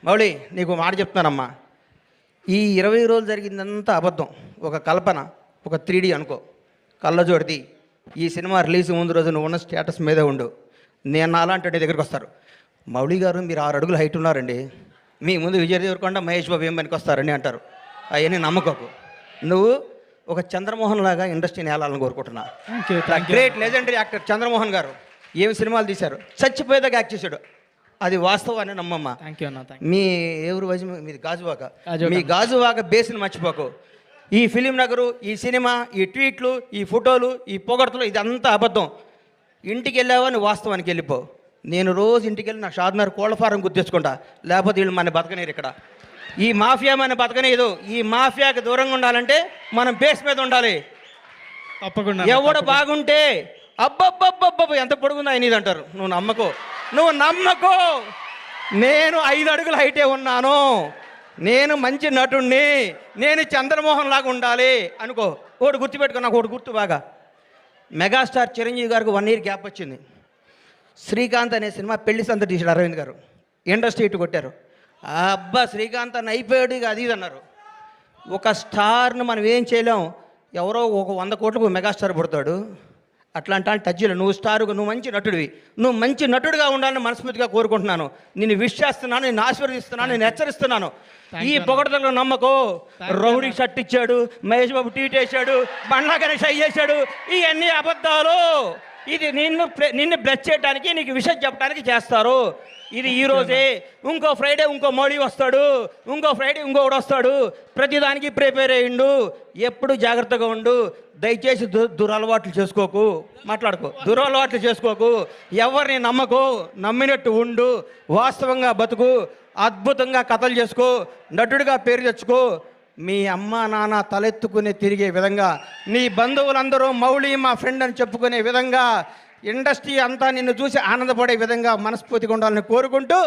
మౌళి నీకు మాట చెప్తున్నానమ్మా, ఈ 20 రోజులు జరిగిందంతా అబద్ధం, ఒక కల్పన, ఒక 3D అనుకో. కళ్ళజోడిది ఈ సినిమా రిలీజ్ ముందు రోజు నువ్వు ఉన్న స్టేటస్ మీదే ఉండు. నేను అలాంటి దగ్గరికి వస్తారు, మౌళి గారు మీరు 6 అడుగులు హైట్ ఉన్నారండి, మీ ముందు విజయ్ దేవరకొండ మహేష్ బాబు ఏం పనికి వస్తారని అంటారు. అవన్నీ నమ్మకోకు. నువ్వు ఒక చంద్రమోహన్ లాగా ఇండస్ట్రీని ఏలాలని కోరుకుంటున్నా. గ్రేట్ లెజెండరీ యాక్టర్ చంద్రమోహన్ గారు ఏమి సినిమాలు తీశారు, చచ్చిపోయేదాకా యాక్ట్ చేశాడు, అది వాస్తవాన్ని నమ్మమ్మ. మీ ఎవరు వయసు మీది గాజువాక, మీ గాజువాక బేస్ని మర్చిపోకు. ఈ ఫిలిం నగరు, ఈ సినిమా, ఈ ట్వీట్లు, ఈ ఫోటోలు, ఈ పొగడతలు ఇదంతా అబద్ధం. ఇంటికి వెళ్ళావని వాస్తవానికి వెళ్ళిపో. నేను రోజు ఇంటికి వెళ్ళి నా షాద్నగర్ కోళ్ళ ఫారం గుర్తించుకుంటా, లేకపోతే వీళ్ళు మన బతకనేరు. ఇక్కడ ఈ మాఫియా మన బతకనేదు. ఈ మాఫియాకి దూరంగా ఉండాలంటే మనం బేస్ మీద ఉండాలి. తప్పకుండా ఎవడు బాగుంటే అబ్బబ్బబ్బబ్బబ్బ ఎంత పొడుగుందా ఆయన ఇది అంటారు. నువ్వు నమ్మకో. నేను 5 అడుగుల హైటే ఉన్నాను, నేను మంచి నటుణ్ణి, నేను చంద్రమోహన్ లాగా ఉండాలి అనుకో. ఒకటి గుర్తుపెట్టుకో, నాకు ఒకటి గుర్తు బాగా. మెగాస్టార్ చిరంజీవి గారికి 1 ఇయర్ గ్యాప్ వచ్చింది. శ్రీకాంత్ అనే సినిమా పెళ్లి సంత తీసాడు అరవింద్ గారు, ఇండస్ట్రీ ఇటు కొట్టారు. అబ్బా శ్రీకాంత్ అన్న అయిపోయాడు ఇక అది ఇది అన్నారు. ఒక స్టార్ను మనం ఏం చేయలేం, ఎవరో ఒక 100 కోట్లకు మెగాస్టార్ పుడతాడు. అట్లాంటి టచ్లో నువ్వు స్టారుగా, నువ్వు మంచి నటుడివి, నువ్వు మంచి నటుడిగా ఉండాలని మనస్ఫూర్తిగా కోరుకుంటున్నాను. నేను విష్ చేస్తున్నాను, నేను ఆశీర్వదిస్తున్నాను, నేను హెచ్చరిస్తున్నాను. ఈ పొగడతలో నమ్మకో. రౌడీ షర్ట్ ఇచ్చాడు, మహేష్ బాబు ట్వీట్ వేసాడు, బండ్లా గణేష్ అయ్యేశాడు, ఇవన్నీ అబద్ధాలు. ఇది నిన్ను బ్లెస్ చేయడానికి, నీకు విషయం చెప్పడానికి చేస్తారు. ఇది ఈరోజే, ఇంకో ఫ్రైడే ఇంకో మోడీ వస్తాడు, ఇంకో ఫ్రైడే ఇంకొకడు వస్తాడు. ప్రతిదానికి ప్రిపేర్ అయ్యిండు. ఎప్పుడు జాగ్రత్తగా ఉండు. దయచేసి దురలవాట్లు చేసుకోకు, దురలవాట్లు చేసుకోకు. ఎవరిని నమ్మకు, నమ్మినట్టు ఉండు, వాస్తవంగా బతుకు, అద్భుతంగా కథలు చేసుకో, నటుడిగా పేరు తెచ్చుకో. మీ అమ్మ నాన్న తలెత్తుకుని తిరిగే విధంగా, నీ బంధువులందరూ మౌళి మా ఫ్రెండ్ అని చెప్పుకునే విధంగా, ఇండస్ట్రీ అంతా నిన్ను చూసి ఆనందపడే విధంగా మనస్ఫూర్తిగా ఉండాలని కోరుకుంటూ